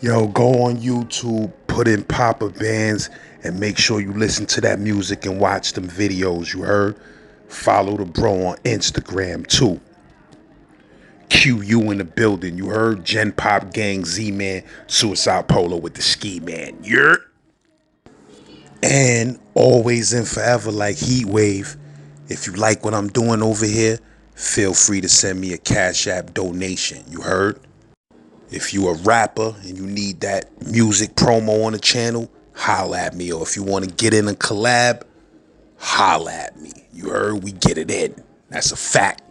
Yo, go on YouTube, put in Papa Bands, and make sure you listen to that music and watch them videos, you heard? Follow the bro on Instagram too. QU in the building, you heard? Gen Pop Gang, Z-Man, Suicide Polo with the Ski Man, yeah. And always and forever like Heat Wave. If you like what I'm doing over here, feel free to send me a Cash App donation, you heard? If you a rapper and you need that music promo on the channel, holla at me. Or if you want to get in a collab, holla at me. You heard? We get it in. That's a fact.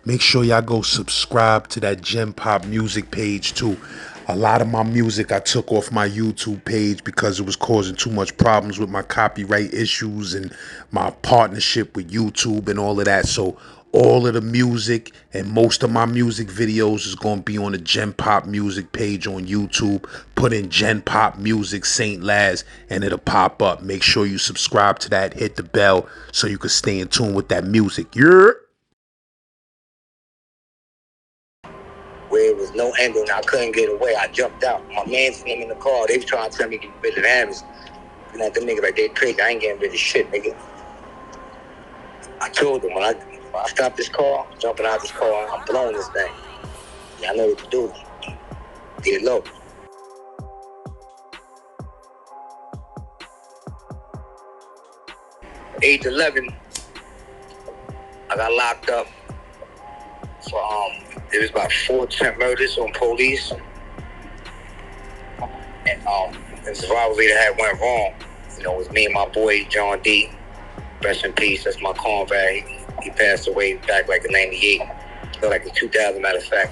Make sure y'all go subscribe to that Gen Pop music page too. A lot of my music I took off my YouTube page because it was causing too much problems with my copyright issues and my partnership with YouTube and all of that. So all of the music and most of my music videos is going to be on the Gen Pop music page on YouTube. Put in Gen Pop Music St. Laz and it'll pop up. Make sure you subscribe to that. Hit the bell so you can stay in tune with that music. Yeah. Where it was no angle and I couldn't get away. I jumped out. My man's name in the car. They was trying to tell me to get rid of the animals. And that them niggas like, they crazy. I ain't getting rid of shit, nigga. I told them when I stop this car, jumping out this car, I'm blowing this thing. Yeah, I know what to do. Get low. Age 11, I got locked up for there was about 4 attempt murders on police, and this robbery that had went wrong. You know, it was me and my boy John D. Rest in peace. That's my comrade. He passed away back like in '98, or like in 2000, matter of fact.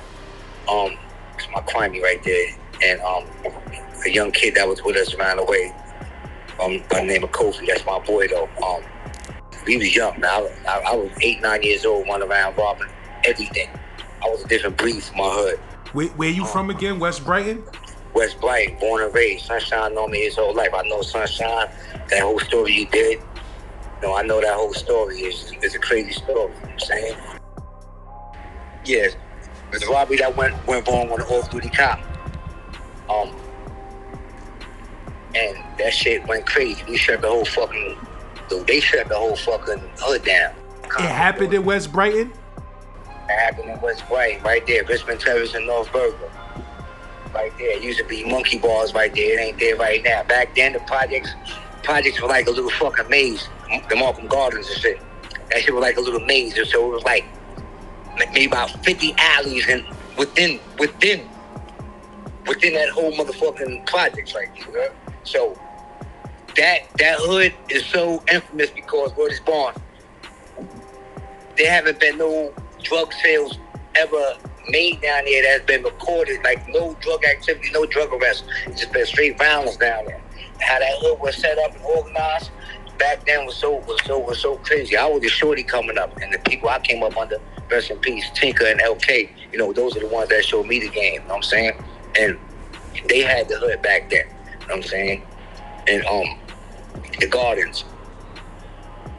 It's my crimey right there, and a young kid that was with us ran away. By the name of Kofi. That's my boy though. We was young. Now I was 8, 9 years old, running around robbing everything. I was a different breed from my hood. Where you from again? West Brighton? West Brighton, born and raised. Sunshine known me his whole life. I know Sunshine, that whole story you did. You know, I know that whole story. It's a crazy story, you know what I'm saying? Yes, there's a robbery that went wrong on an off-duty cop. And that shit went crazy. They shut the whole fucking hood down. It happened in West Brighton? It happened in West Brighton, right there. Richmond Terrace and North Berger. Right there. It used to be monkey bars right there. It ain't there right now. Back then, the projects were like a little fucking maze. The Markham Gardens and shit. That shit was like a little maze. So it was like maybe about 50 alleys and within that whole motherfucking projects right there. Right? So that hood is so infamous because word is born. There haven't been no drug sales ever made down there that's been recorded, like no drug activity, no drug arrests. It's just been straight violence down there. How that hood was set up and organized back then was so crazy. I was a shorty coming up, and the people I came up under, rest in peace, Tinker and LK, you know, those are the ones that showed me the game, you know what I'm saying? And they had the hood back then, you know what I'm saying? And the gardens.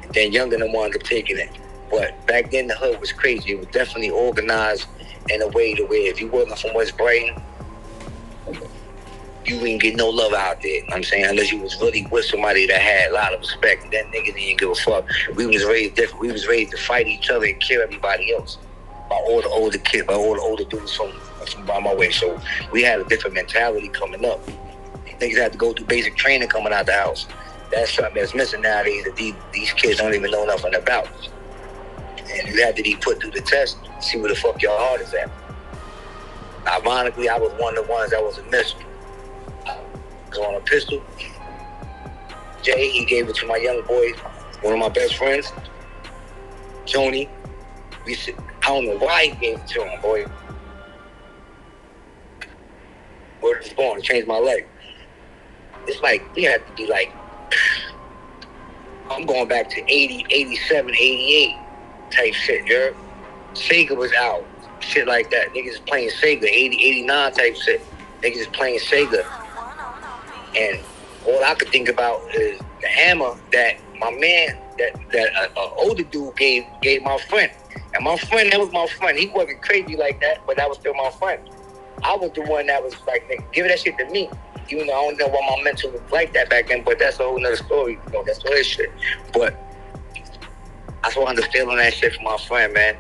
And then Younger than wound up taking it. But back then the hood was crazy. It was definitely organized in a way to where if you wasn't from West Brighton, you wouldn't get no love out there, you know what I'm saying? Unless you was really with somebody that had a lot of respect. And that nigga didn't give a fuck. We was raised different. We was raised to fight each other and kill everybody else. By all the older kids, by all the older dudes from by my way. So we had a different mentality coming up. Niggas had to go through basic training coming out the house. That's something that's missing nowadays that these kids don't even know nothing about. And you had to be put through the test to see where the fuck your heart is at. Ironically, I was one of the ones that was a missile. I was on a pistol. Jay, he gave it to my young boy, one of my best friends, Tony. I don't know why he gave it to him, boy. Word was born, it changed my life. It's like, we had to be like, I'm going back to 80, 87, 88 type shit, you heard? Sega was out, shit like that. Niggas is playing Sega, 80, 89 type shit. Niggas is playing Sega. And all I could think about is the hammer that my man, that older dude gave my friend. And my friend, that was my friend. He wasn't crazy like that, but that was still my friend. I was the one that was like, nigga, give that shit to me. Even though I don't know why my mental was like that back then, but that's a whole nother story. You know, that's all this shit. But I started stealing that shit from my friend, man.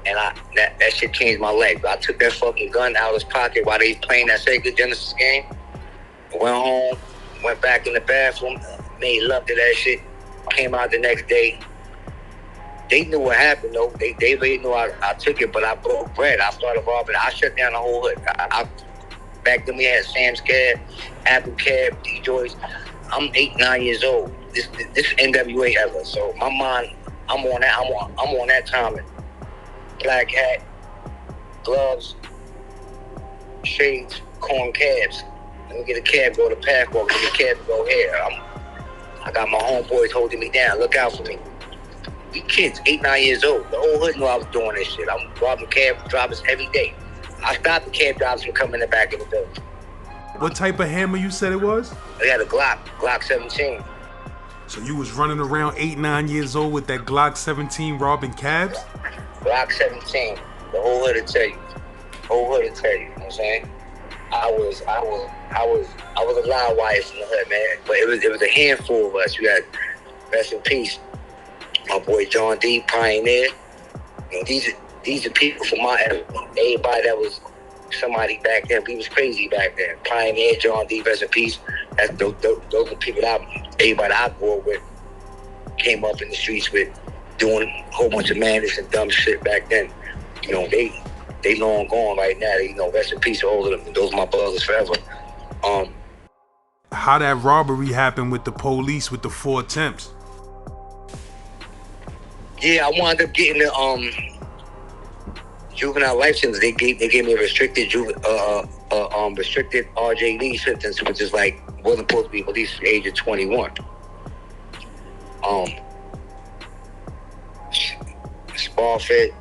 And that shit changed my life. I took that fucking gun out of his pocket while they was playing that Sega Genesis game. Went home, went back in the bathroom, made love to that shit. Came out the next day. They knew what happened, though. They really knew I took it, but I broke bread. I started robbing. I shut down the whole hood. Back then we had Sam's Cab, Apple Cab, D-Joys. I'm 8, 9 years old. This NWA era. So my mind, I'm on that timing. Black hat, gloves, shades, corn cabs. Let me get a cab, go to Passport, get a cab, go here. I got my homeboys holding me down. Look out for me. We kids, 8, 9 years old. The whole hood knew I was doing this shit. I'm robbing cab drivers every day. I stopped the cab drivers from coming in the back of the building. What type of hammer you said it was? I had a Glock 17. So you was running around 8, 9 years old with that Glock 17 robbing cabs? Glock 17. The whole hood will tell you. You know what I'm saying? I was a loud wire from the hood, man. But it was a handful of us. You had, rest in peace, my boy John D, Pioneer. You know, these are people from my era. Everybody that was somebody back then. We was crazy back then. Pioneer, John D, rest in peace. Those are people that everybody I grew up with came up in the streets with, doing a whole bunch of madness and dumb shit back then. You know, they long gone right now. You know, rest in peace to all of them. Those are my brothers forever. How that robbery happened with the police with the 4 attempts? Yeah, I wound up getting the juvenile life sentence. They gave me a restricted restricted RJD sentence, which is like wasn't supposed to be released at the age of 21. Sparfit,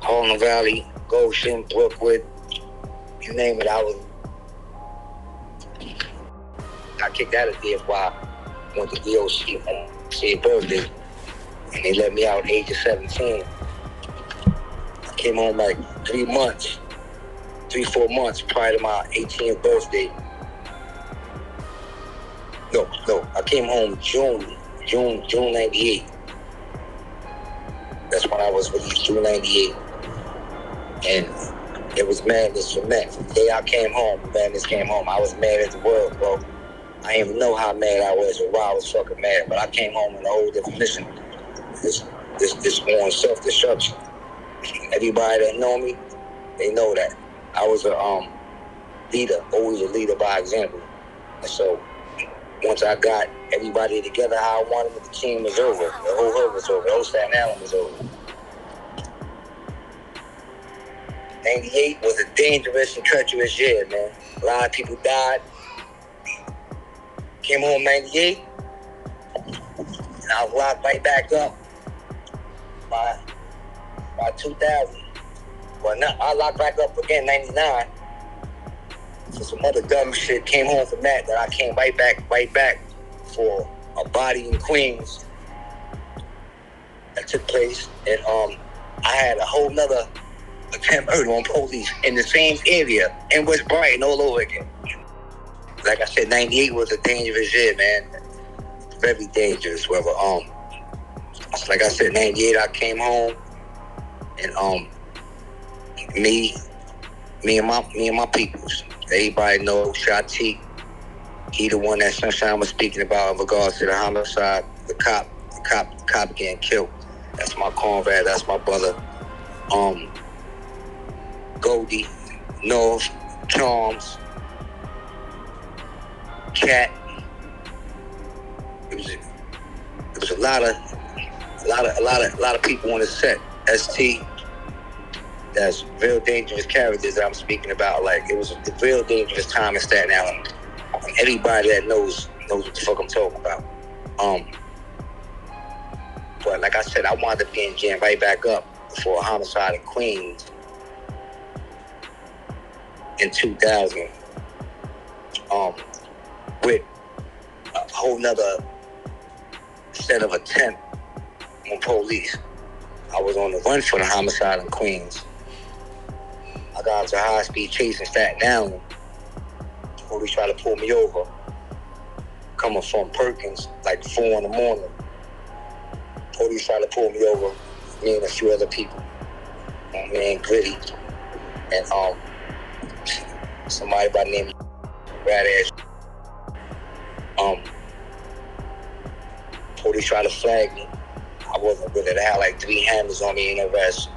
Harlem Valley, Goshen, Brookwood, you name it. I kicked out of DFY, went to DOC on say birthday, and they let me out at the age of 17. I came home like 3 months, 4 months prior to my 18th birthday. No, I came home June 98. That's when I was released, June 98. And it was madness for me. The day I came home, madness came home. I was mad at the world, bro. I didn't even know how mad I was or why I was fucking mad, but I came home in a whole different mission. This on self-destruction. Everybody that know me, they know that. I was a leader, always a leader by example. And so once I got everybody together how I wanted it, the team was over. The whole hood was over. The whole Staten Island was over. 98 was a dangerous and treacherous year, man. A lot of people died. Came home 98, and I was locked right back up by 2000. Well, no, I locked back up again 99 for some other dumb shit. Came home from that I came right back for a body in Queens that took place, and I had a whole nother attempt murder on police in the same area in West Brighton all over again. Like I said, 98 was a dangerous year, man. Very dangerous. Whether like I said, 98 I came home, and me and my peoples. Everybody knows Shati. He the one that Sunshine was speaking about in regards to the homicide, the cop getting killed. That's my comrade, that's my brother. Goldie, North, Charms, Cat. It was a lot of people on the set. ST. That's real dangerous characters that I'm speaking about. Like, it was a real dangerous time in Staten Island. And everybody that knows what the fuck I'm talking about. But like I said, I wound up getting jammed right back up for a homicide in Queens in 2000. With a whole nother set of attempt on police. I was on the run for the homicide in Queens. I I got into a high-speed chase in Staten Island. Police tried to pull me over. Coming from Perkins, like 4 in the morning. Police tried to pull me over, me and a few other people. My man Gritty. And somebody by the name of Radass. Police tried to flag me. I wasn't with it. I had like 3 hammers on me in the arrest.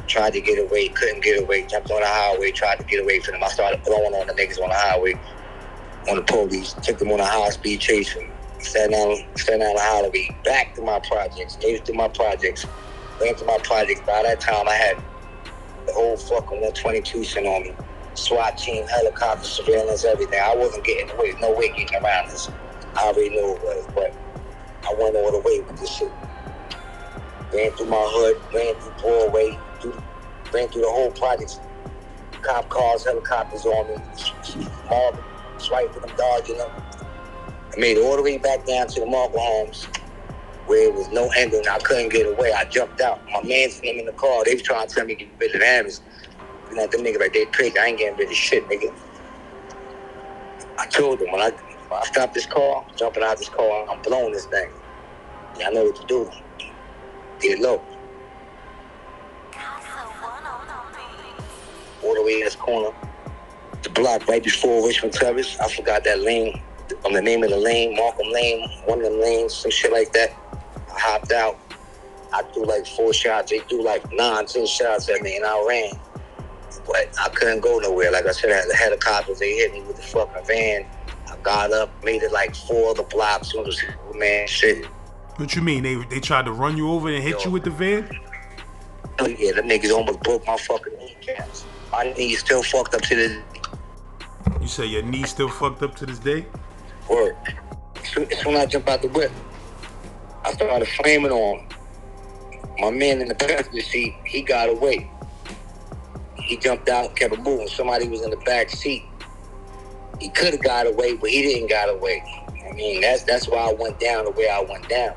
Tried to get away, couldn't get away. Jumped on the highway, tried to get away from them. I started blowing on the niggas on the highway, on the police. Took them on a high-speed chase from Staten Island highway, back to my projects, made it to my projects, ran to my projects. By that time, I had the whole fucking 120 precinct on me. SWAT team, helicopter, surveillance, everything. I wasn't getting away. No way getting around this. I already knew it was, but I went all the way with this shit. Ran through my hood, ran through Broadway, ran through the whole projects. Cop cars, helicopters on me. Marble, swiping them, dodging them. I made it all the way back down to the Marble homes where it was no ending. I couldn't get away. I jumped out. My man's in the car. They was trying to tell me to get rid of the hammers. You know, them niggas like, they crazy. I ain't getting rid of shit, nigga. I told them, when I stop this car, jumping out this car, I'm blowing this thing. Yeah, I know what to do. Get it low. All the way in this corner. The block right before Richmond Terrace. I forgot that lane. On the name of the lane, Markham Lane, one of them lanes, some shit like that. I hopped out. I threw like 4 shots. They threw like 9, 10 shots at me, and I ran. But I couldn't go nowhere. Like I said, I had the helicopters. They hit me with the fucking van. I got up, made it like 4 other blocks. It was, man, shit. What you mean? They tried to run you over and hit you with the van? Oh yeah, the niggas almost broke my fucking kneecaps. My knees still fucked up to this. You say your knee still fucked up to this day? Word. As soon as I jump out the whip, I started flaming on. My man in the passenger seat, he got away. He jumped out, kept it moving. Somebody was in the back seat. He could have got away, but he didn't got away. I mean, that's why I went down the way I went down.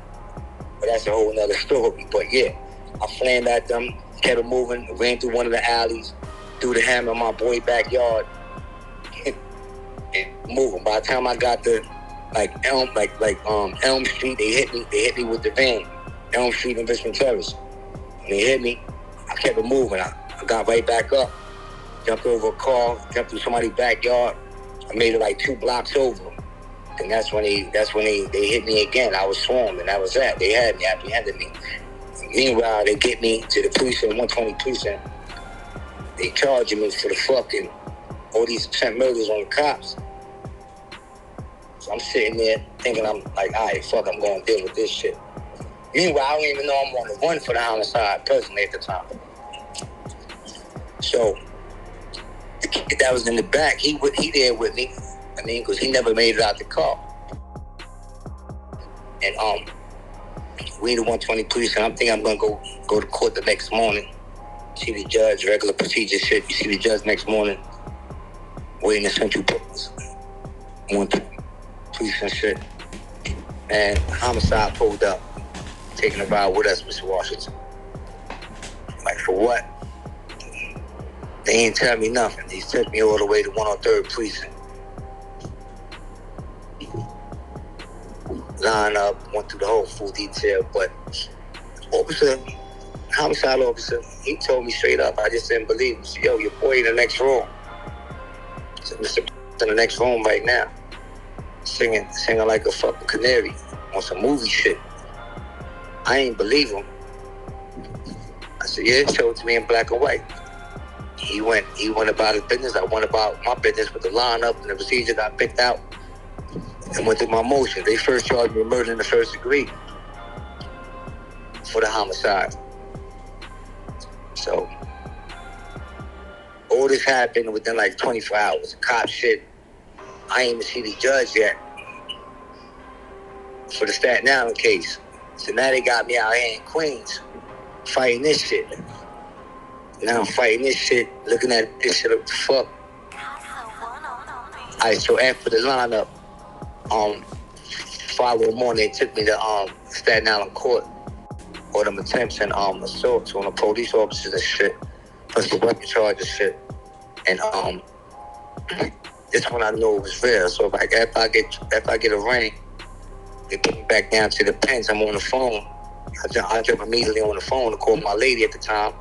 But that's a whole nother story. But yeah, I flamed at them, kept it moving, ran through one of the alleys, threw the hammer in my boy's backyard, and moving. By the time I got to Elm Street, they hit me with the van. Elm Street and Richmond Terrace. When they hit me, I kept it moving. I got right back up, jumped over a car, jumped through somebody's backyard. I made it like 2 blocks over. And that's when they hit me again. I was swarmed, and that was that. They had me, apprehended me. Meanwhile, they get me to the precinct, 120 precinct. They charging me for the fucking all these attempt murders on the cops. So I'm sitting there thinking, I'm like, all right, fuck, I'm going to deal with this shit. Meanwhile, I don't even know I'm on the run for the homicide personally at the time. So the kid that was in the back, he there with me. I mean, because he never made it out the car. And we the 120 police, and I'm thinking I'm gonna go to court the next morning. See the judge, regular procedure shit. You see the judge next morning, waiting in Central Police, 120 police and shit. And homicide pulled up, taking a ride with us, Mr. Washington. Like, for what? They ain't tell me nothing. They took me all the way to 103rd Precinct. Line up, went through the whole full detail, but homicide officer, he told me straight up, I just didn't believe him. He said, yo, your boy in the next room. I said, Mr. in the next room right now, singing like a fucking canary on some movie shit. I ain't believe him. I said, yeah, show it to me in black and white. He went about his business. I went about my business with the lineup, and the procedure got picked out and went through my motion. They first charged me with murder in the first degree for the homicide. So all this happened within like 24 hours. Cop shit. I ain't even see the judge yet for the Staten Island case. So now they got me out here in Queens fighting this shit. Now I'm fighting this shit, looking at this shit, what the fuck? Alright, so after the lineup, following morning, they took me to Staten Island court for them attempts and assaults on the police officers and shit, plus the weapon charges shit. And this one I know it was real. So like after I get a ring, they put me back down to the pens. I'm on the phone. I jump immediately on the phone to call my lady at the time.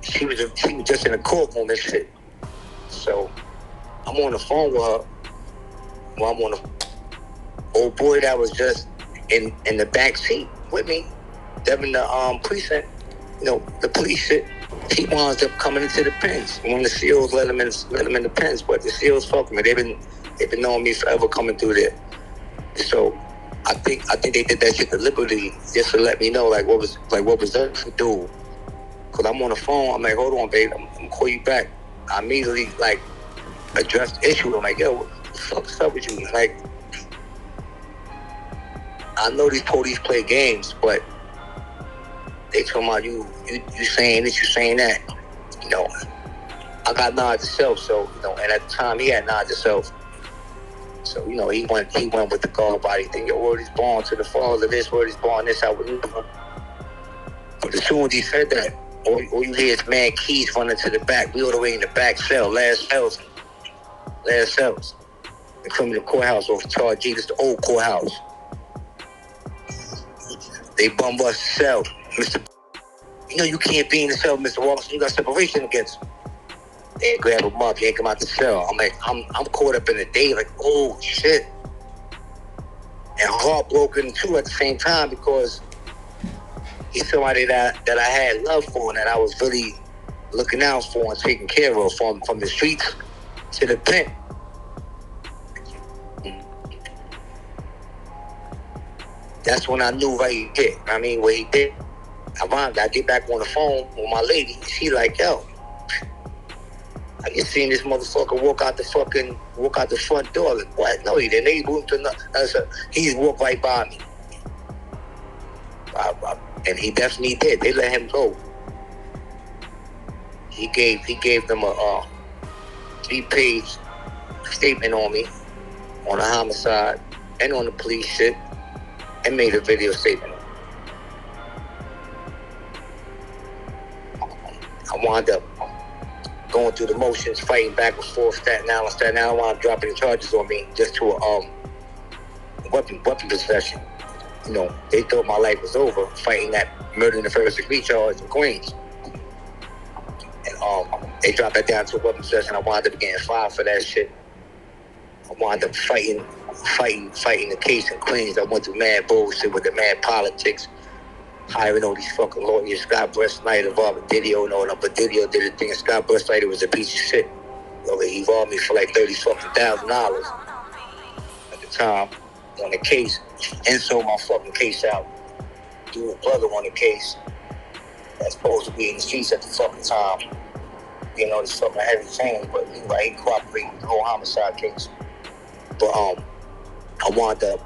She was just in the courtroom and shit. So I'm on the phone with her. Well, I'm on the old boy that was just in the back seat with me, Devin the precinct. The police shit. He winds up coming into the pens. When the SEALs let him in the pens, but the SEALs fuck me. They've been knowing me forever coming through there. So I think they did that shit deliberately just to let me know like what was up for dude. Cause I'm on the phone. I'm like, hold on, babe. I'm gonna call you back. I immediately like addressed the issue. I'm like, yo, what the fuck's up with you? Like, I know these police play games, but they talking about you saying this, you saying that. I got knowledge of self, so and at the time he had knowledge of self. So he went with the guard body thing. Your word is born to the falls of this, word is born this, I would never. But as soon as he said that, all you hear is man Keys running to the back. We all the way in the back cell, last cells. The criminal courthouse off Charge G, this the old courthouse. They bum us the cell, Mr. You can't be in the cell, Mr. Walker. You got separation against him. They grab him up, yank him out the cell. I'm like, I'm caught up in the day, like, oh shit. And heartbroken too at the same time because he's somebody that I had love for and that I was really looking out for and taking care of from the streets to the pen. That's when I knew what he did. I mean, what he did. I get back on the phone with my lady. She like, yo, I just seen this motherfucker walk out the front door. Like, what? No, he didn't. They moved to another. He just walked right by me. And he definitely did. They let him go. He gave them a 3-page statement on me, on a homicide, and on the police shit, and made a video statement. I wound up going through the motions, fighting back and forth, Staten Island wound up dropping the charges on me just to a weapon possession. They thought my life was over, fighting that murder in the first degree charge in Queens. And they dropped that down to a weapon possession. I wound up getting fired for that shit. I wound up fighting the case in Queens. I went through mad bullshit with the mad politics, hiring all these fucking lawyers. Scott Snyder involved with Didio, but Didio did a thing, and Scott Snyder was a piece of shit. He involved me for like $30,000 at the time on the case, and sold my fucking case out. Dude, brother on the case that's supposed to be in the streets at the fucking time. This fucking heavy change, but he cooperated with the whole homicide case. But I wound up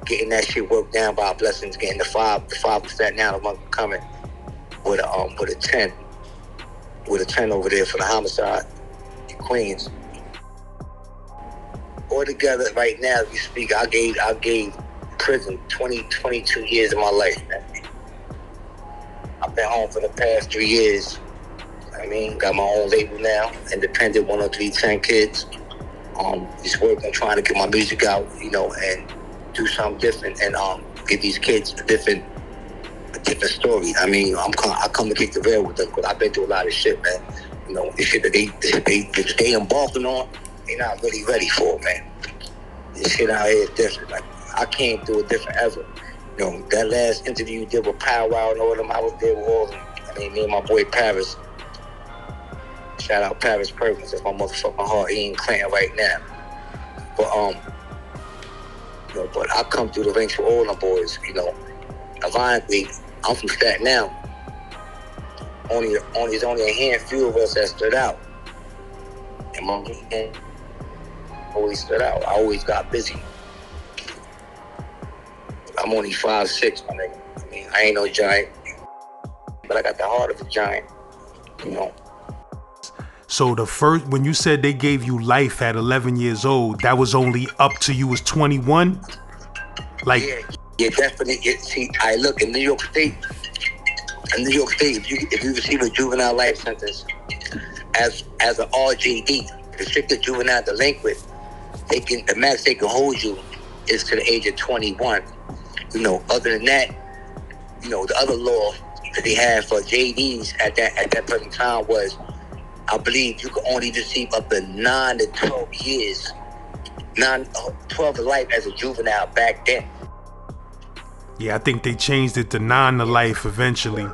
getting that shit worked down by blessings, getting the 5% now I'm coming with a 10 over there for the homicide in Queens. Altogether, right now, as we speak, I gave prison 22 years of my life, man. I've been home for the past 3 years. Got my own label now, independent 10310 Kids. Just working, trying to get my music out, and do something different, and give these kids a different story. I come to kick the rail with them because I've been through a lot of shit, man. The shit that they embarking on, they're not really ready for it, man. This shit out here is different. Like, I came through it different ever. That last interview you did with Pow Wow and all of them, I was there with all of them. Me and my boy Paris. Shout out Paris Perkins. That's my motherfucking heart. He in Clinton right now. But I come through the ranks with all them boys. Ironically, I'm from Staten now. There's only a handful of us that stood out. And my weekend always stood out. I always got busy. I'm only 5'6", my nigga. I ain't no giant, but I got the heart of a giant. So when you said they gave you life at 11 years old, that was only up to you was 21? Yeah, definitely. See, I look in New York State, in New York State, if you receive a juvenile life sentence as an RJD, restricted juvenile delinquent, the max they can hold you is to the age of 21. Other than that, the other law that they had for JDs at that present time was, I believe you could only receive up to 9 to 12 years, 12 to life as a juvenile back then. Yeah, I think they changed it to 9 to life eventually.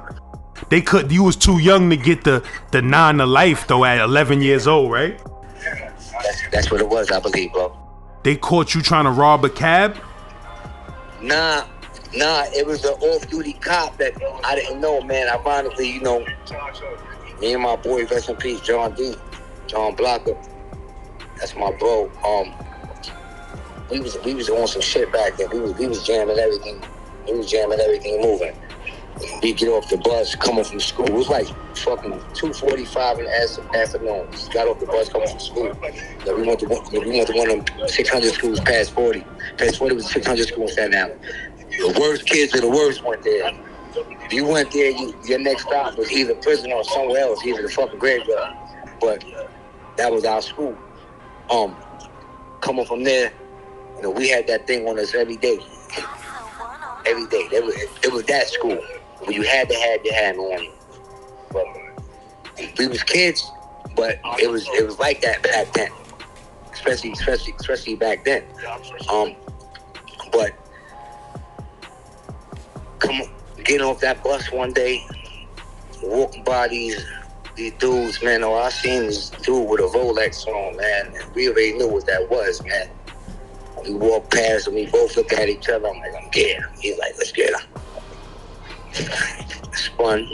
You was too young to get the 9 to life though at 11 years old, right? That's what it was, I believe, bro. They caught you trying to rob a cab? Nah, it was an off-duty cop that I didn't know, man. Ironically, me and my boy, rest in peace, John Blocker. That's my bro. We was on some shit back then. We was jamming everything. We was jamming everything moving. We get off the bus coming from school. It was like fucking 2:45 in the afternoon. We got off the bus coming from school. We went to one of them 600 schools past 40. Past 40 was 600 schools in Staten Island. The worst kids of the worst went there. If you went there, your next stop was either prison or somewhere else, either the fucking graveyard. But that was our school. Coming from there, we had that thing on us every day. Every day. It was that school where you had to have your hand on you. But we was kids, but it was like that back then. Especially back then. But getting off that bus one day, walking by these dudes, man. I seen this dude with a Rolex on, man. And we already knew what that was, man. We walked past and we both looked at each other. I'm like, I'm getting him. He's like, let's get him. Spun.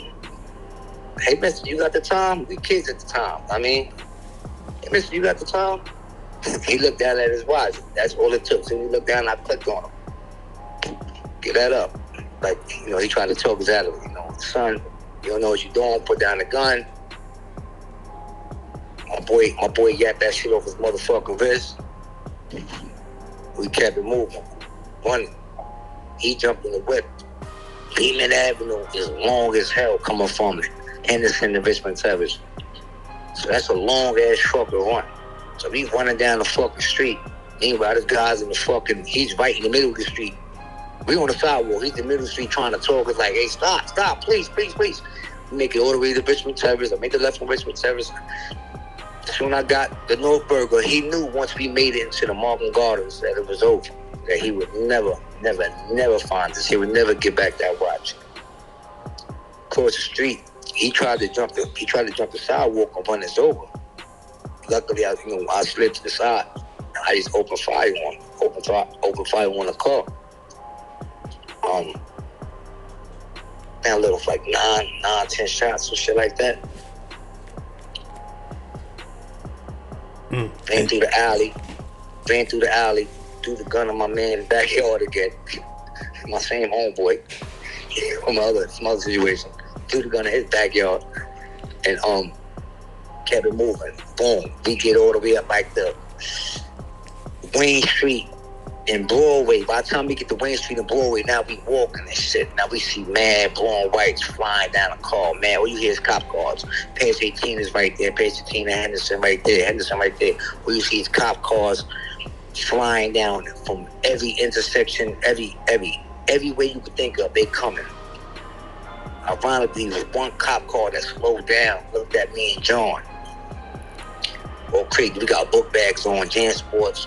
Hey, mister, you got the time? We kids at the time. Hey, mister, you got the time? He looked down at his watch. That's all it took. So we looked down and I clicked on him. Get that up. Like, he tried to talk us out of it. Son, you don't know what you're doing. Put down the gun. My boy yapped that shit off his motherfucking wrist. We kept it moving. He jumped in the whip. Beeman Avenue is long as hell coming from Henderson to Richmond Terrace. So that's a long ass fucking run. So we running down the fucking street. Meanwhile, this guy's he's right in the middle of the street. We on the sidewalk. He's in the middle of the street trying to talk. It's like, hey, stop, please. We make it all the way to Richmond Terrace. I make the left from Richmond Terrace. Soon I got the North Burger. He knew once we made it into the Markham Gardens that it was over. That he would never find us. He would never get back that watch. Across the street, he tried to jump the sidewalk and run us over. Luckily, I slid to the side. I just opened fire on the car. A little like 10 shots or shit like that. Ran through the alley, threw the gun in my man's backyard again. My same homeboy from my other situation. Threw the gun in his backyard and kept it moving. Boom. We get all the way up like the Wayne Street and Broadway. By the time we get to Wayne Street and Broadway, now we walking and shit. Now we see mad blue and whites flying down the car. Man, all you hear is cop cars. Page 18 is right there. Page 18 and Henderson right there. All you see is cop cars flying down from every intersection, every way you could think of, they coming. Ironically, there was one cop car that slowed down, looked at me and John. Oh, crazy. We got book bags on, Jan Sports,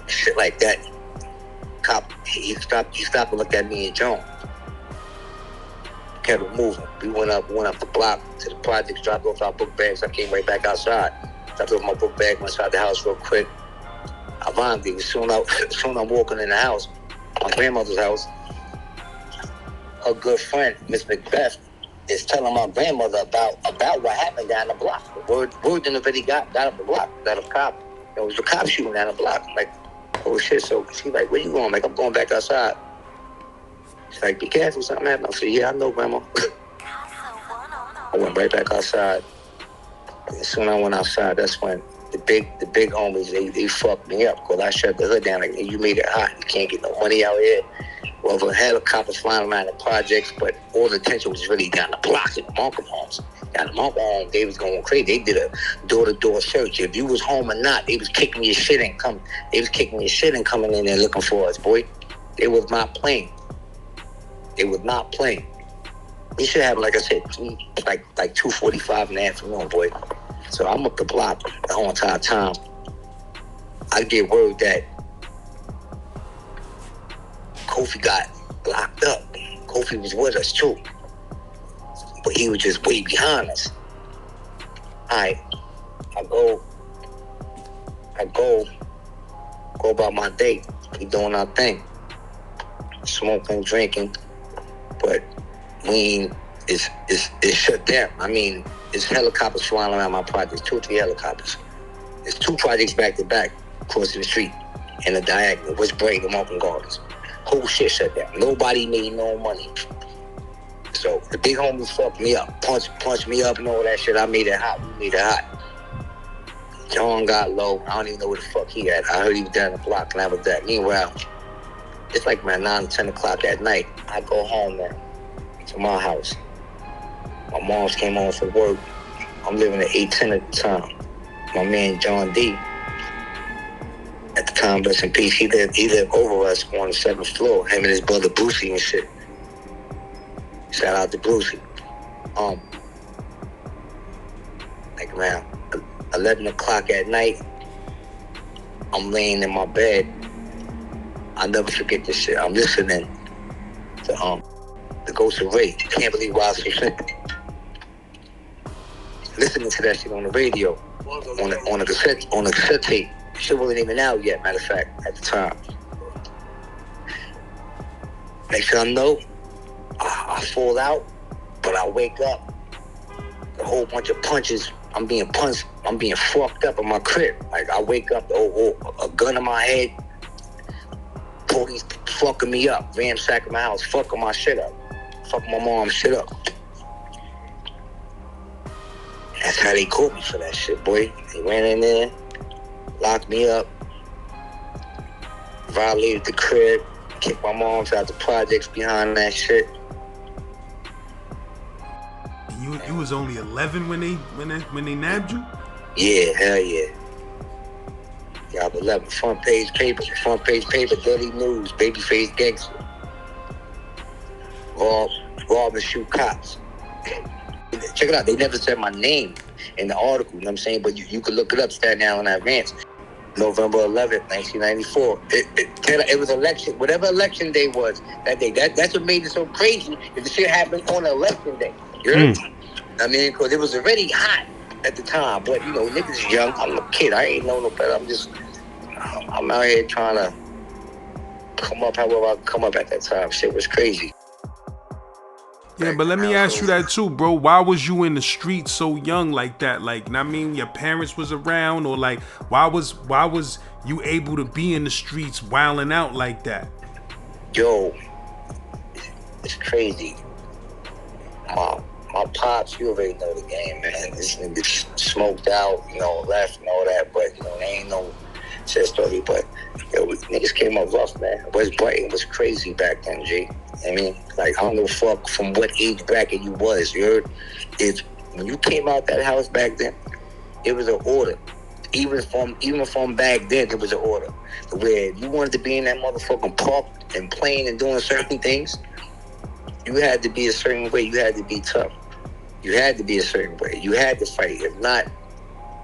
shit like that. Cop, he stopped and looked at me and John. Kept it moving. We went up the block to the projects, dropped off our book bags. I came right back outside. Dropped off my book bag, went inside the house real quick. Ironically, soon I'm walking in the house, my grandmother's house, her good friend, Miss Macbeth, is telling my grandmother about what happened down the block. Word didn't already got up the block. That a cop. There was a cop shooting down the block. Like, oh shit. So she's like, where you going? Like, I'm going back outside. She's like, be careful, something happened. I said, yeah, I know, Grandma. I went right back outside. And as soon as I went outside, that's when the big homies, they fucked me up. Because I shut the hood down. Like, you made it hot. You can't get no money out here. of helicopters flying around the projects, but all the attention was really down the block in the Malcolm homes. Down the Malcolm home, they was going crazy. They did a door-to-door search. If you was home or not, they was kicking your shit and coming. They was kicking your shit and coming in there looking for us, boy. They was not playing. They was not playing. We should have, like I said, like 2:45 in the afternoon, boy. So I'm up the block the whole entire time. I get word that Kofi got locked up. Kofi was with us too, but he was just way behind us. I go about my day. We doing our thing, smoking, drinking, but we it's shut down. I mean, it's helicopters flying around my projects, 2 or 3 helicopters. There's 2 projects back to back crossing the street in the diagonal, West Brighton and Malcolm Gardens. Whole shit shut down. Nobody made no money. So the big homies fucked me up, punched me up and all that shit. I made it hot. We made it hot. John got low. I don't even know where the fuck he at. I heard he was down the block and I was that. Meanwhile, it's like around 9, 10 o'clock at night. I go home now to my house. My mom's came home from work. I'm living at 810 at the time. My man John D, at the time, rest in peace, he lived over us on the 7th floor. Him and his brother Brucey and shit. Shout out to Brucey. Like around 11 o'clock at night, I'm laying in my bed. I'll never forget this shit. I'm listening to the Ghost of Ray. Can't believe why I was so sick. Listening to that shit on the radio, on a cassette tape. Shit wasn't even out yet, matter of fact, at the time. Next thing I know, I fall out, but I wake up. A whole bunch of punches. I'm being punched. I'm being fucked up in my crib. Like, I wake up, a gun in my head. Police fucking me up, ransacking my house, fucking my shit up. Fucking my mom's shit up. That's how they caught me for that shit, boy. They ran in there, locked me up, violated the crib, kicked my mom's out the projects behind that shit. You was only 11 when they nabbed you? Yeah, hell yeah. Yeah, I was 11. Front page paper, Daily News, Babyface Gangster. Rob and shoot cops. Check it out, they never said my name in the article, you know what I'm saying? But you could look it up, Staten Island Advance. November 11th, 1994. It was election, whatever election day was that day. That's what made it so crazy. If the shit happened on election day. You heard? I mean, because it was already hot at the time. But, you know, niggas young. I'm a kid. I ain't know no better. I'm out here trying to come up however I come up at that time. Shit was crazy. Yeah, but let me ask you that too, bro. Why was you in the streets so young like that? Like, I mean, your parents was around, or like, why was you able to be in the streets wilding out like that? Yo, it's crazy. My pops, you already know the game, man. This nigga smoked out, you know, left and all that, but you know, there ain't no sad story. But yo, niggas came up rough, man. West Brighton was crazy back then, G. I mean, like, I don't give a fuck from what age bracket you was, you heard? When you came out that house back then, it was an order. Even from back then, it was an order. Where you wanted to be in that motherfucking park and playing and doing certain things, you had to be a certain way. You had to be tough. You had to be a certain way. You had to fight. If not,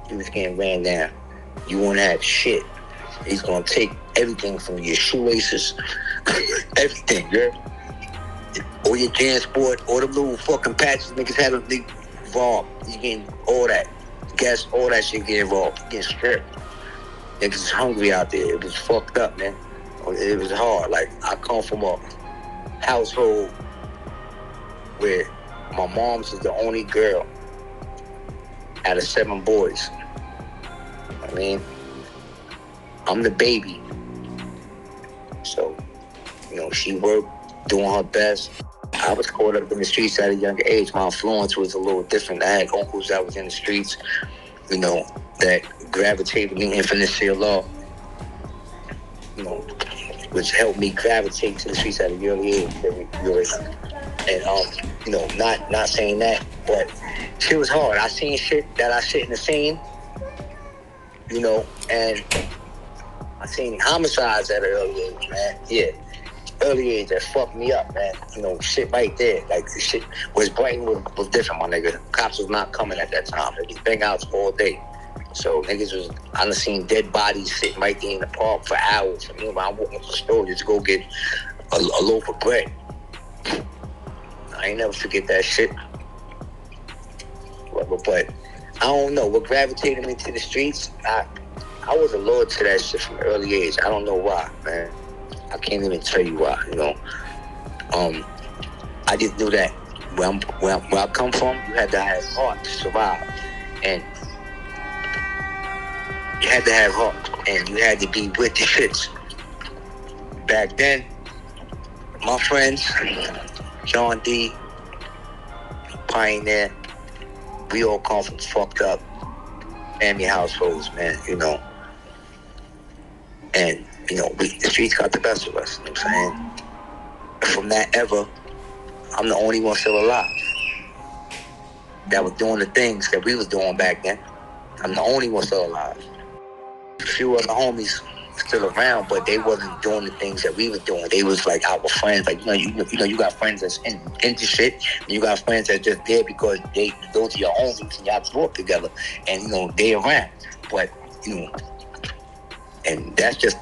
you was getting ran down. You won't have shit. He's gonna take everything from your shoelaces, everything, girl. All your JanSport, all the little fucking patches niggas had a big involved. You getting all that. Gas, all that shit get involved. You getting stripped. Niggas was hungry out there. It was fucked up, man. It was hard. Like, I come from a household where my mom's is the only girl out of 7 boys. I mean, I'm the baby. So, you know, she worked, doing her best. I was caught up in the streets at a younger age. My influence was a little different. I had uncles that was in the streets, you know, that gravitated me, infinite law. You know, which helped me gravitate to the streets at a early age. And not saying that, but shit was hard. I seen shit that I shouldn't have seen, and I seen homicides at an early age, man. Yeah. Early age that fucked me up, man. Shit right there. Like, the shit was Brighton was different, my nigga. Cops was not coming at that time. They was bang outs all day. So niggas I done seen dead bodies sitting right there in the park for hours. I'm walking to the store just to go get a loaf of bread. I ain't never forget that shit. But I don't know. What gravitated me to the streets, I was a lord to that shit from an early age. I don't know why, man. I can't even tell you why, I just knew that where I come from, you had to have heart to survive. And you had to have heart. And you had to be with the shits. Back then, my friends, John D, Pioneer, we all come from fucked up family households, man, And, the streets got the best of us, you know what I'm saying? From that ever, I'm the only one still alive that was doing the things that we was doing back then. I'm the only one still alive. A few other homies still around, but they wasn't doing the things that we was doing. They was like our friends. Like, you got friends that's into shit, and you got friends that's just there because those are your homies and y'all grew up together, and they around. But and that's just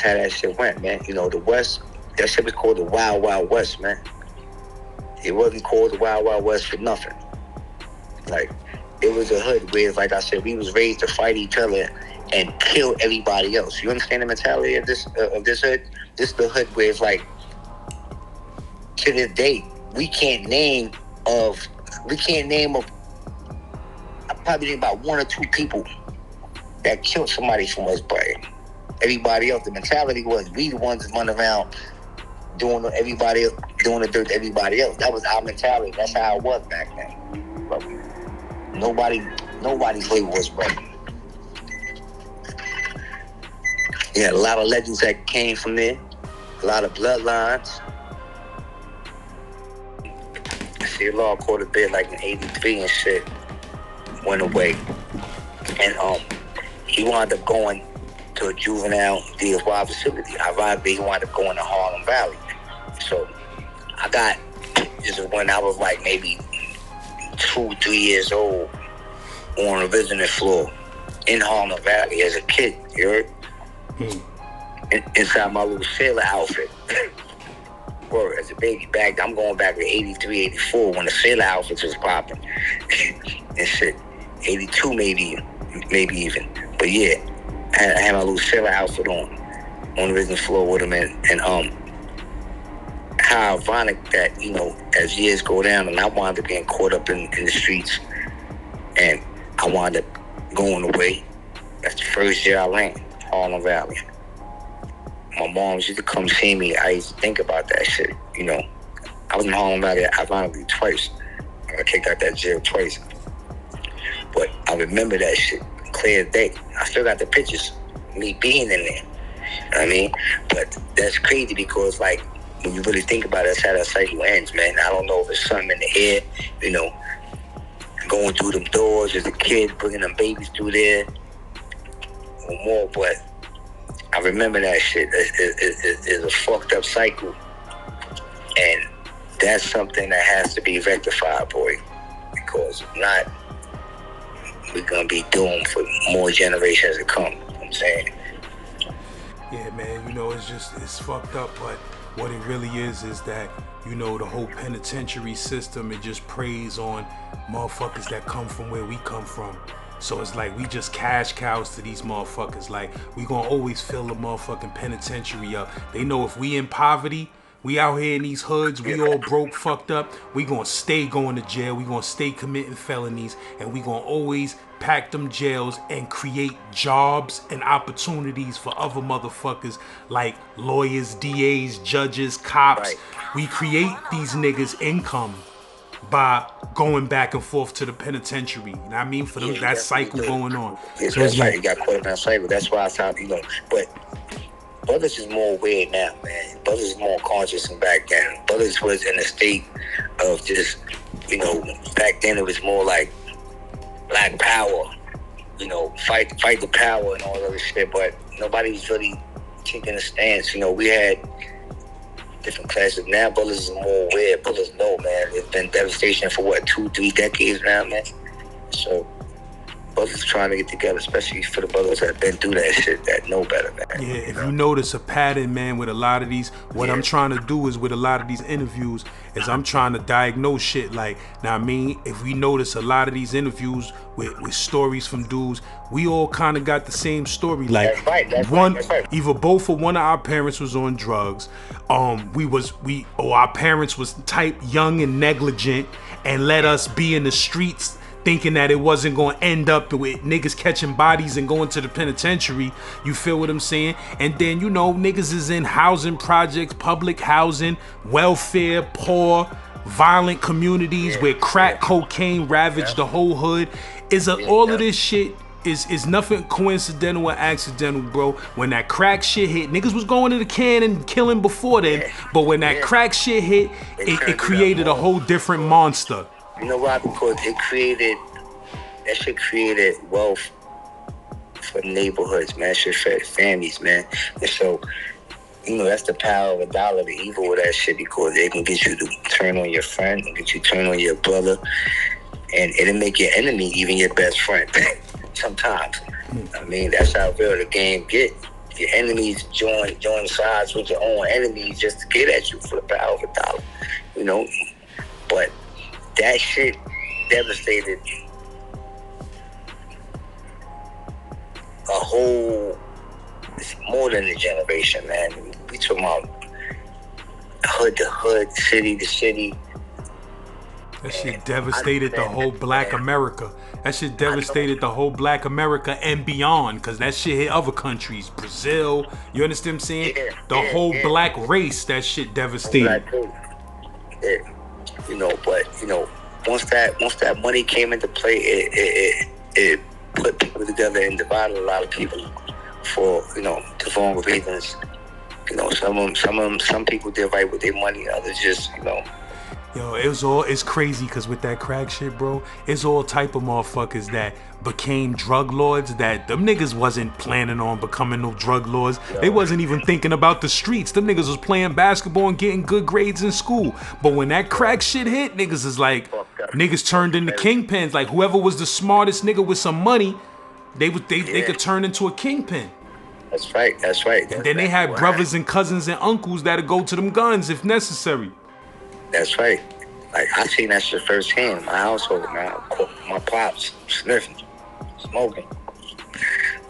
how that shit went, man. The West, that shit was called the Wild Wild West, man. It wasn't called the Wild Wild West for nothing. Like, it was a hood where, like I said, we was raised to fight each other and kill everybody else. You understand the mentality of this hood? This is the hood where it's like, to this day, we can't name of I probably think about one or two people that killed somebody from West Brighton. Everybody else, the mentality was we the ones that run around doing the dirt to everybody else. That was our mentality. That's how it was back then. But nobody's flavor was Brighton. Yeah, a lot of legends that came from there, a lot of bloodlines. See, law caught a bit like in '83 and shit, went away, and he wound up going to a juvenile DFY facility. Ironically, he wound up going to Harlem Valley. So I got just when I was like maybe 2-3 years old on a visiting floor in Harlem Valley as a kid. You heard? Inside my little sailor outfit. Or as a baby back, I'm going back to '83, '84 when the sailor outfits was popping. And shit. '82 maybe even. But yeah, I had my little sailor outfit on the visiting floor with him, and how ironic that, as years go down and I wound up getting caught up in the streets and I wound up going away. That's the first year I landed, Harlem Valley. My mom used to come see me. I used to think about that shit, I was in Harlem Valley ironically twice. I got kicked out that jail twice. But I remember that shit clear as day. I still got the pictures, me being in there. You know what I mean? But that's crazy because, like, when you really think about it, that's how that cycle ends, man. I don't know if it's something in the air, going through them doors as a kid, bringing them babies through there or more, but I remember that shit. It's a fucked up cycle. And that's something that has to be rectified, boy. Because if not, we're going to be doomed for more generations to come. You know what I'm saying? Yeah, man, it's fucked up, but what it really is that, the whole penitentiary system, it just preys on motherfuckers that come from where we come from. So it's like we just cash cows to these motherfuckers. Like, we gonna always fill the motherfucking penitentiary up. They know if we in poverty, we out here in these hoods, we all broke, fucked up, we gonna stay going to jail, we gonna stay committing felonies, and we gonna always pack them jails and create jobs and opportunities for other motherfuckers like lawyers, DAs, judges, cops. Right. We create these niggas income by going back and forth to the penitentiary. You know what I mean? For that cycle going on. Yeah, so it's like you got caught up in that cycle. That's why I thought, but Brothers is more weird now, man. Brothers is more conscious than back then. Brothers was in a state of just, back then it was more like black power, fight the power and all other shit, but nobody was really taking a stance. We had different classes. Now brothers is more weird. Brothers know, man. It's been devastation for 2-3 decades now, man. So brothers trying to get together, especially for the brothers that have been through that shit, that know better, man. Yeah, if you notice a pattern, man, with a lot of these, what I'm trying to do is with a lot of these interviews is I'm trying to diagnose shit. Like, now I mean, if we notice a lot of these interviews with stories from dudes, we all kind of got the same story. Like, That's right. Either both or one of our parents was on drugs. Our parents was type young and negligent and let us be in the streets thinking that it wasn't going to end up with niggas catching bodies and going to the penitentiary. You feel what I'm saying? And then, niggas is in housing projects, public housing, welfare, poor, violent communities where crack cocaine ravaged the whole hood. All of this shit is nothing coincidental or accidental, bro. When that crack shit hit, niggas was going to the can and killing before then, but when that crack shit hit, it created a whole different monster. You know why? Because that shit created wealth for neighborhoods, man. That shit for families, man. And so, that's the power of a dollar, the evil of that shit, because it can get you to turn on your friend, and get you to turn on your brother, and it'll make your enemy even your best friend. Sometimes. I mean, that's how real the game get. Your enemies join sides with your own enemies just to get at you for the power of a dollar. But that shit devastated it's more than a generation, man. We talking about hood to hood, city to city. That shit devastated the whole black America. That shit devastated the whole black America and beyond, because that shit hit other countries. Brazil, you understand what I'm saying? The whole black race, that shit devastated. But once that money came into play, it put people together and divided a lot of people for the wrong reasons. Some people did right with their money, others just Yo, it's crazy, because with that crack shit, bro, it's all type of motherfuckers that became drug lords that them niggas wasn't planning on becoming no drug lords. They wasn't even thinking about the streets. Them niggas was playing basketball and getting good grades in school. But when that crack shit hit, niggas is like, niggas turned into kingpins. Like, whoever was the smartest nigga with some money, they could turn into a kingpin. That's right. And then they had brothers and cousins and uncles that'd go to them guns if necessary. That's right. Like, I seen that shit firsthand in my household, man. My pops sniffing, smoking.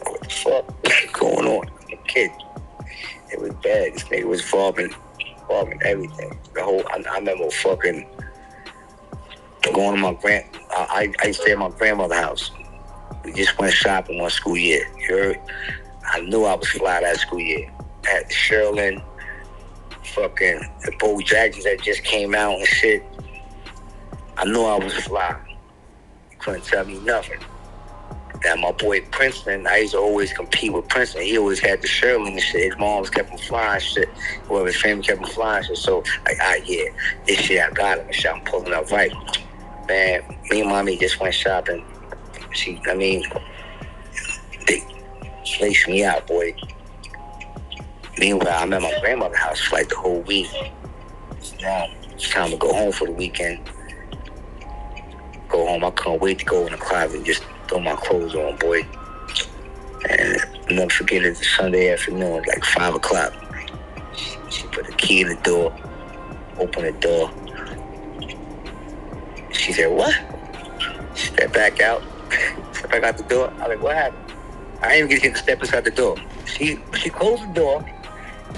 What the fuck going on? A kid. It was bad. This nigga was involving everything. I remember fucking going to I used to stay at my grandmother's house. We just went shopping one school year. You heard? I knew I was fly that school year. At Sherlin, fucking the Bo Jacksons that just came out and shit. I knew I was fly. You couldn't tell me nothing. Now my boy Princeton, I used to always compete with Princeton. He always had the Sherlin and shit. His moms kept him flying shit. Well, his family kept him flying shit. So, like, this shit I got him and shit. I'm pulling up right. Man, me and mommy just went shopping. They laced me out, boy. Meanwhile, I'm at my grandmother's house for like the whole week. Now it's time to go home for the weekend. Go home. I can't wait to go in the closet and just throw my clothes on, boy. And I'll never forget it. Sunday afternoon, like 5 o'clock. She put the key in the door, opened the door. She said, "What?" She stepped back out. Stepped back out the door. I was like, "What happened?" I didn't even get to step inside the door. She closed the door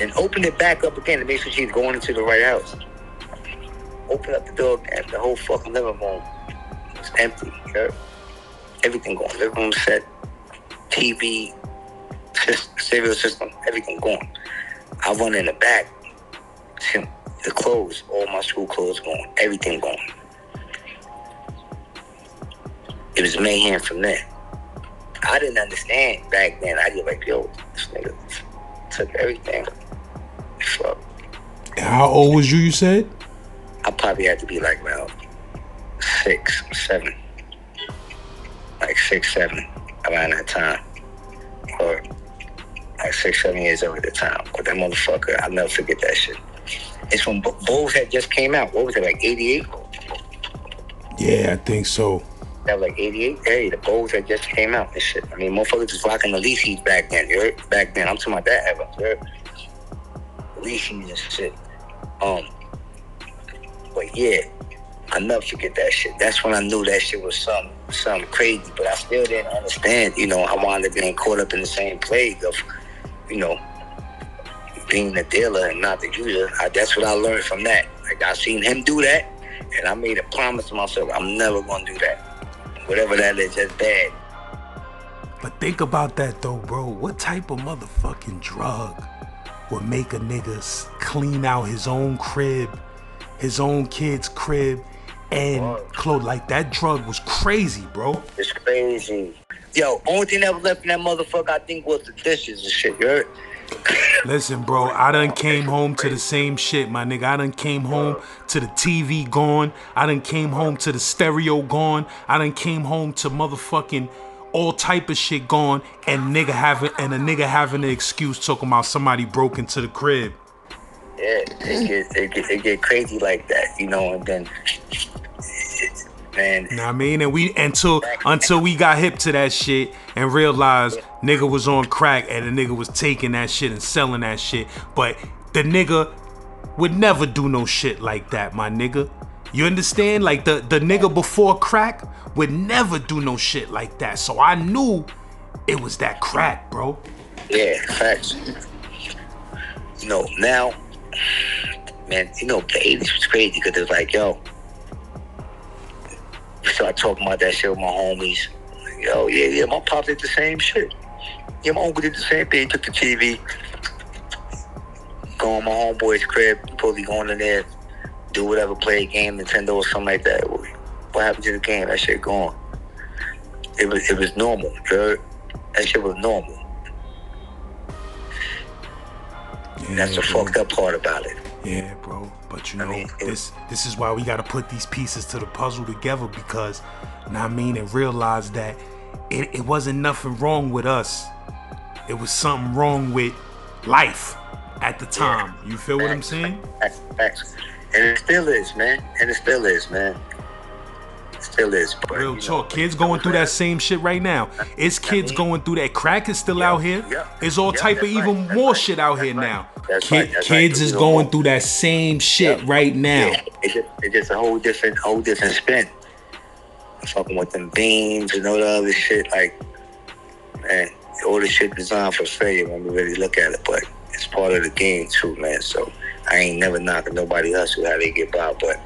and opened it back up again to make sure she's going into the right house. Opened up the door and the whole fucking living room was empty. You heard? Everything gone. Living room set, TV, stereo system, everything gone. I run in the back. The clothes, all my school clothes gone. Everything gone. It was mayhem from there. I didn't understand back then. I was like, yo, this nigga took everything. Fuck. How old was you said? I probably had to be like around 6, 7. Like 6, 7 around that time. Or like 6, 7 years old at the time. But that motherfucker, I'll never forget that shit. It's when Bulls had just came out. What was it, like 88? Yeah, I think so. That was like 88? Hey, the Bulls had just came out and shit. I mean, motherfuckers was rocking the Leafs back then, you heard? Back then. I'm talking about that era, you heard? Leafs and shit. But yeah, I'll never forget that shit. That's when I knew that shit was something crazy, but I still didn't understand. You know, I wound up being caught up in the same plague of, you know, being the dealer and not the user. That's what I learned from that. Like, I seen him do that, and I made a promise to myself, I'm never gonna do that. Whatever that is, that's bad. But think about that though, bro. What type of motherfucking drug would make a nigga clean out his own crib, his own kid's crib, and clothes? Like, that drug was crazy, bro. It's crazy. Yo, only thing that was left in that motherfucker, I think, was the dishes and shit, you heard? Listen, bro, I done came home to the same shit, my nigga. I done came home to the TV gone. I done came home to the stereo gone. I done came home to motherfucking all type of shit gone, and a nigga having an excuse talking about somebody broke into the crib. Yeah, it get crazy like that, you know, and then, man. Know what I mean? And until we got hip to that shit and realized nigga was on crack and the nigga was taking that shit and selling that shit. But the nigga would never do no shit like that, my nigga. You understand? Like, the nigga before crack would never do no shit like that. So I knew it was that crack, bro. Yeah, facts. You know, now, man, you know, the 80s was crazy because it was like, yo, we started talking about that shit with my homies. Yo, yeah, my pop did the same shit. Yeah, my uncle did the same thing. He took the TV, go on my homeboy's crib, probably going in there, do whatever, play a game, Nintendo or something like that. What happened to the game? That shit gone. It was normal, bro. That shit was normal. Yeah, that's the fucked up part about it. Yeah, bro. But you know, this is why we gotta put these pieces to the puzzle together, because, you know what I mean, and realize that it wasn't nothing wrong with us. It was something wrong with life at the time. Yeah. You feel what I'm saying? Facts. And it still is, man. It still is. But, real talk. Kids going through that same shit right now. It's kids going through that. Crack is still out here. It's all type of even more shit out here now. Kids is going through that same shit right now. Yeah. It's just a whole different spin. Fucking with them beans and all the other shit. Like, man, all the shit designed for failure when we really look at it. But it's part of the game too, man. So I ain't never knocking nobody hustle how they get by, but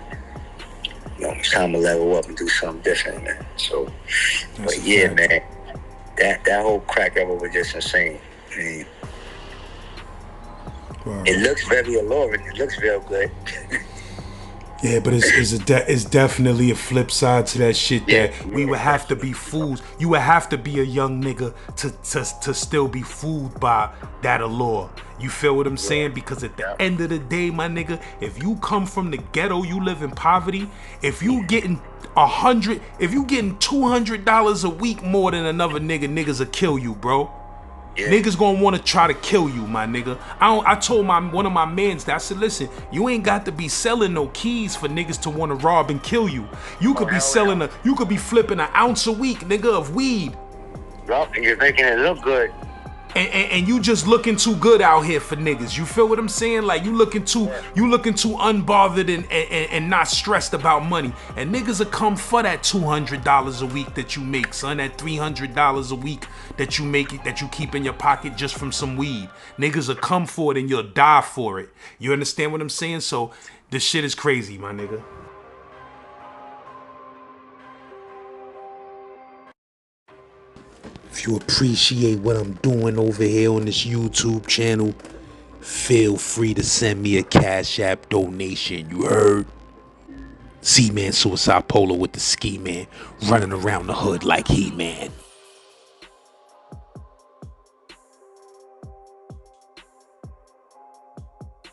you know, it's time to level up and do something different, man. So, but yeah, man, that whole crack era was just insane. I mean, wow. It looks very alluring. It looks real good. Yeah, but it's definitely a flip side to that shit that we would have to be fools. You would have to be a young nigga to still be fooled by that allure. You feel what I'm saying? Because at the end of the day, my nigga, if you come from the ghetto, you live in poverty, if you getting $200 a week more than another nigga, niggas will kill you, bro. Yeah. Niggas gonna want to try to kill you, my nigga. I told one of my mans that I said, listen, you ain't got to be selling no keys for niggas to want to rob and kill you. You could be selling you could be flipping an ounce a week, nigga, of weed. Yup, and you're making it look good. And you just looking too good out here for niggas. You feel what I'm saying? Like, you looking too unbothered and not stressed about money. And niggas will come for that $200 a week that you make, son. That $300 a week that you make, that you keep in your pocket just from some weed. Niggas will come for it and you'll die for it. You understand what I'm saying? So this shit is crazy, my nigga. If you appreciate what I'm doing over here on this YouTube channel, feel free to send me a Cash App donation. You heard? C-Man Suicide Polo with the Ski Man, running around the hood like He-Man.